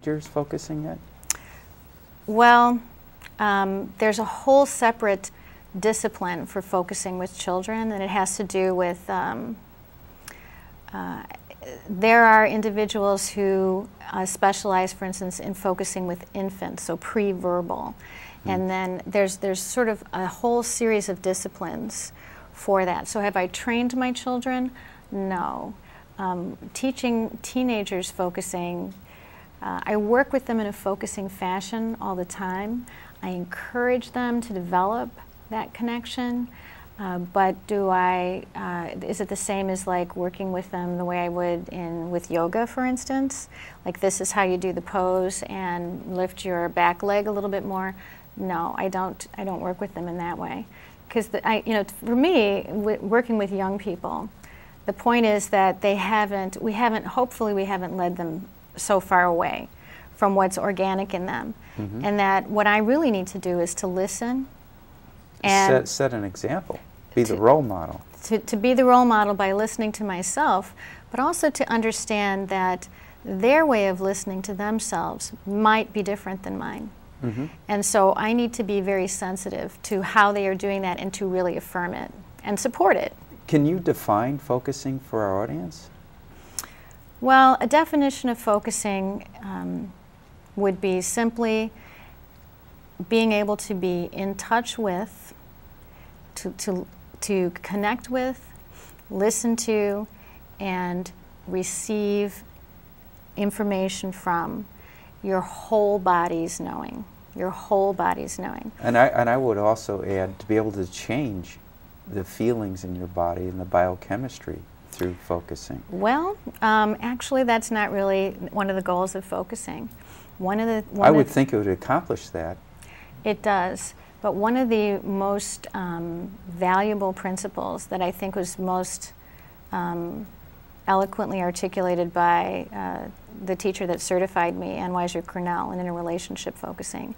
teenagers focusing yet? Well, there's a whole separate discipline for focusing with children, and it has to do with there are individuals who specialize, for instance, in focusing with infants, so pre-verbal. And then there's sort of a whole series of disciplines for that. So have I trained my children? No. Teaching teenagers focusing, I work with them in a focusing fashion all the time. I encourage them to develop that connection. But is it the same as like working with them the way I would with yoga, for instance? Like this is how you do the pose and lift your back leg a little bit more? No, I don't work with them in that way. Because for me, working with young people, the point is that hopefully we haven't led them so far away from what's organic in them. And that what I really need to do is to listen and set an example. Be the role model. To be the role model by listening to myself, but also to understand that their way of listening to themselves might be different than mine. And so I need to be very sensitive to how they are doing that and to really affirm it and support it. Can you define focusing for our audience? Well, a definition of focusing would be simply being able to be in touch with, to connect with, listen to, and receive information from your whole body's knowing. Your whole body's knowing. And I would also add to be able to change the feelings in your body and the biochemistry through focusing. Well, actually that's not really one of the goals of focusing. I would think it would accomplish that. It does. But one of the most valuable principles that I think was most eloquently articulated by the teacher that certified me, Ann Weiser Cornell, in interrelationship focusing,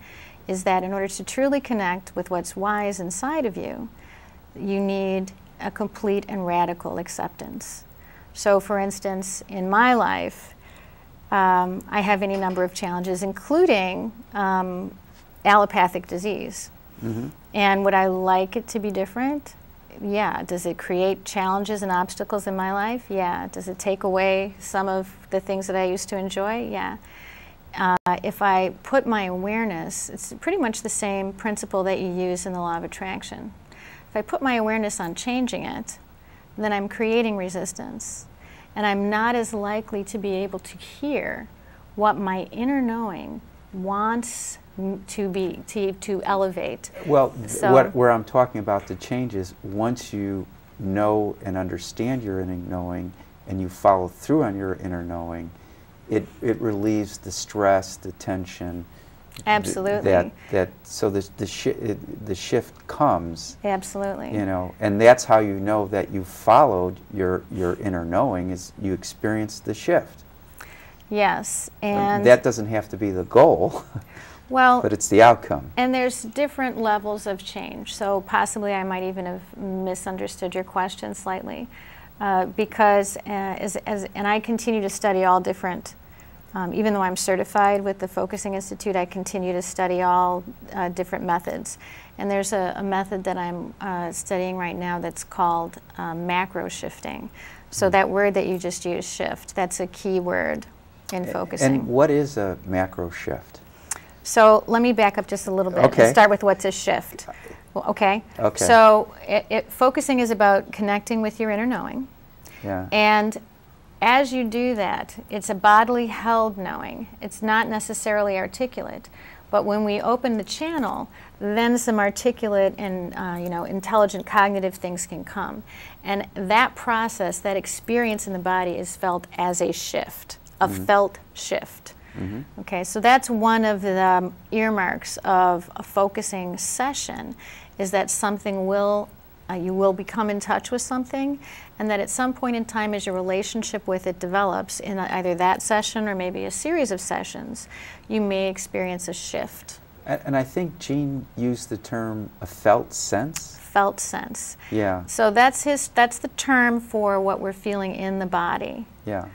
is that in order to truly connect with what's wise inside of you, you need a complete and radical acceptance. So for instance, in my life, I have any number of challenges, including allopathic disease. And would I like it to be different? Yeah. Does it create challenges and obstacles in my life? Yeah. Does it take away some of the things that I used to enjoy? Yeah. If I put my awareness, it's pretty much the same principle that you use in the law of attraction. If I put my awareness on changing it, then I'm creating resistance. And I'm not as likely to be able to hear what my inner knowing wants to elevate. Well, where I'm talking about the change is once you know and understand your inner knowing and you follow through on your inner knowing, it relieves the stress, the tension. Absolutely. So the shift comes. Absolutely. You know, and that's how you know that you followed your inner knowing, is you experienced the shift. Yes, and that doesn't have to be the goal. Well, but it's the outcome. And there's different levels of change. So possibly I might even have misunderstood your question slightly, because and I continue to study all different. Even though I'm certified with the Focusing Institute, I continue to study all different methods. And there's a method that I'm studying right now that's called macro shifting. So that word that you just used, shift, that's a key word in focusing. And what is a macro shift? So let me back up just a little bit and start with what's a shift. Well, okay. So focusing is about connecting with your inner knowing. Yeah. And as you do that, it's a bodily held knowing. It's not necessarily articulate. But when we open the channel, then some articulate and intelligent cognitive things can come. And that process, that experience in the body is felt as a shift, a felt shift. Okay, so that's one of the earmarks of a focusing session, is that something you will become in touch with something, and that at some point in time as your relationship with it develops in either that session or maybe a series of sessions, you may experience a shift. And I think Gene used the term a felt sense. Felt sense. Yeah. So that's the term for what we're feeling in the body. Yeah.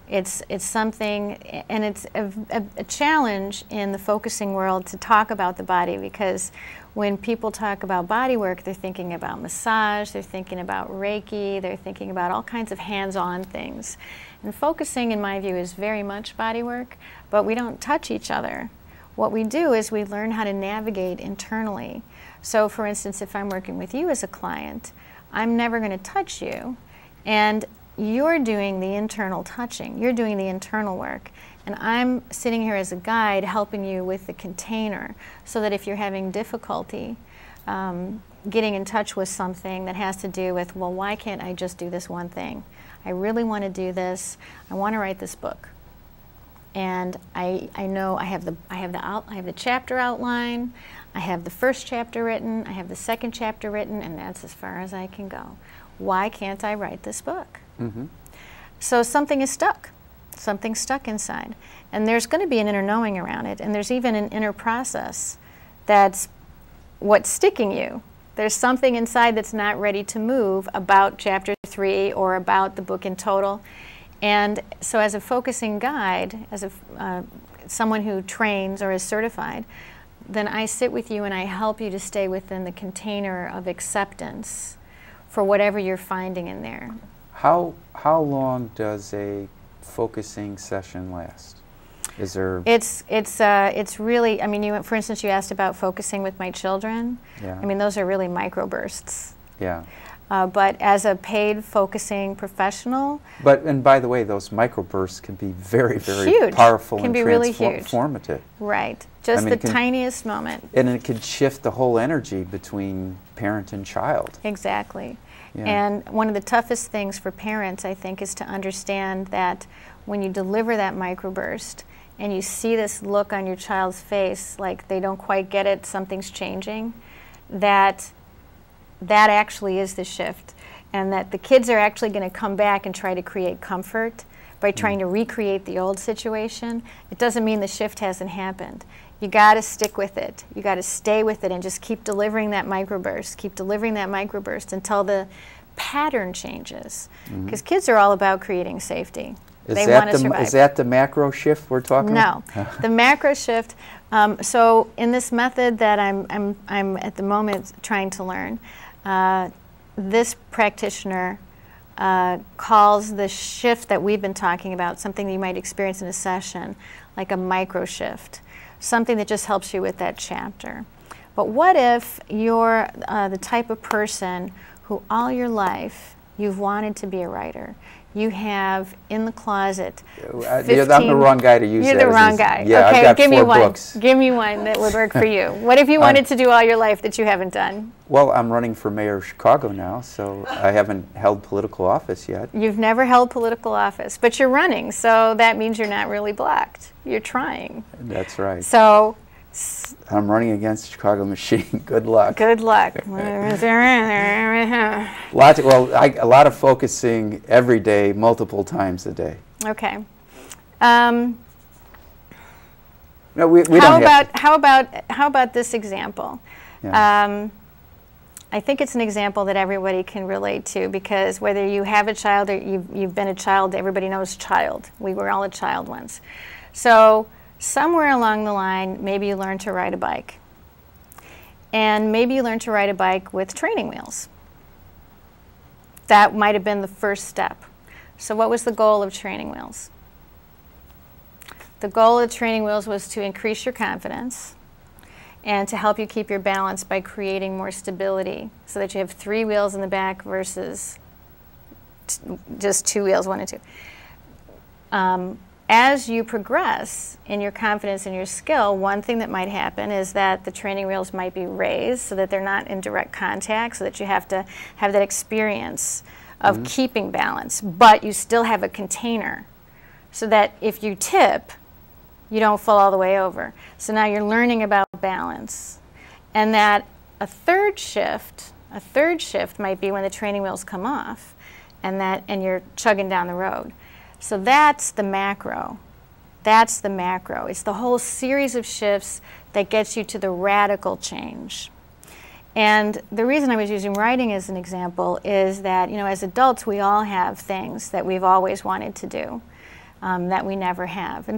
It's something, and it's a challenge in the focusing world to talk about the body, because when people talk about body work, they're thinking about massage, they're thinking about Reiki, they're thinking about all kinds of hands-on things. And focusing, in my view, is very much body work, but we don't touch each other. What we do is we learn how to navigate internally. So for instance, if I'm working with you as a client, I'm never going to touch you, and you're doing the internal touching, you're doing the internal work, and I'm sitting here as a guide helping you with the container, so that if you're having difficulty getting in touch with something that has to do with, well, why can't I just do this one thing? I really want to do this. I want to write this book. And I know I have the chapter outline, I have the first chapter written, I have the second chapter written, and that's as far as I can go. Why can't I write this book? Mm-hmm. So something is stuck. Something's stuck inside. And there's going to be an inner knowing around it, and there's even an inner process that's what's sticking you. There's something inside that's not ready to move about chapter 3 or about the book in total. And so as a focusing guide, as someone who trains or is certified, then I sit with you and I help you to stay within the container of acceptance for whatever you're finding in there. How long does a focusing session last? Is there? It's really, I mean, for instance, you asked about focusing with my children. Yeah. I mean, those are really microbursts. Yeah. But as a paid focusing professional. And by the way, those microbursts can be very, very huge. Powerful can and be really huge. transformative. Right. Just the tiniest moment. And it can shift the whole energy between parent and child. Exactly. Yeah. And one of the toughest things for parents, I think, is to understand that when you deliver that microburst and you see this look on your child's face, like they don't quite get it, something's changing, that actually is the shift. And that the kids are actually going to come back and try to create comfort by trying to recreate the old situation. It doesn't mean the shift hasn't happened. You got to stick with it. You got to stay with it and just keep delivering that microburst. Keep delivering that microburst until the pattern changes. Because kids are all about creating safety. They want to survive. Is that the macro shift we're talking about? No, the macro shift. So in this method that I'm at the moment trying to learn, this practitioner calls the shift that we've been talking about, something that you might experience in a session, like a micro shift. Something that just helps you with that chapter. But what if you're the type of person who all your life you've wanted to be a writer? You have in the closet 15, I'm the wrong guy to use that. You're the wrong guy. Yeah, okay, I've got give me 4 one. books. Give me one that would work for you. What have you wanted to do all your life that you haven't done? Well, I'm running for mayor of Chicago now, so I haven't held political office yet. You've never held political office, but you're running, so that means you're not really blocked. You're trying. That's right. So I'm running against the Chicago machine. Good luck. Good luck. A lot of focusing every day, multiple times a day. Okay. No, we don't have to. How about this example? Yeah. I think it's an example that everybody can relate to, because whether you have a child or you've been a child, everybody knows child. We were all a child once. So somewhere along the line, maybe you learned to ride a bike. And maybe you learned to ride a bike with training wheels. That might have been the first step. So what was the goal of training wheels? The goal of training wheels was to increase your confidence and to help you keep your balance by creating more stability, so that you have 3 wheels in the back versus just 2 wheels, 1 and 2. As you progress in your confidence and your skill, one thing that might happen is that the training wheels might be raised so that they're not in direct contact, so that you have to have that experience of keeping balance, but you still have a container so that if you tip, you don't fall all the way over. So now you're learning about balance. And that a third shift might be when the training wheels come off and you're chugging down the road. So that's the macro. That's the macro. It's the whole series of shifts that gets you to the radical change. And the reason I was using writing as an example is that, as adults, we all have things that we've always wanted to do. that we never have. And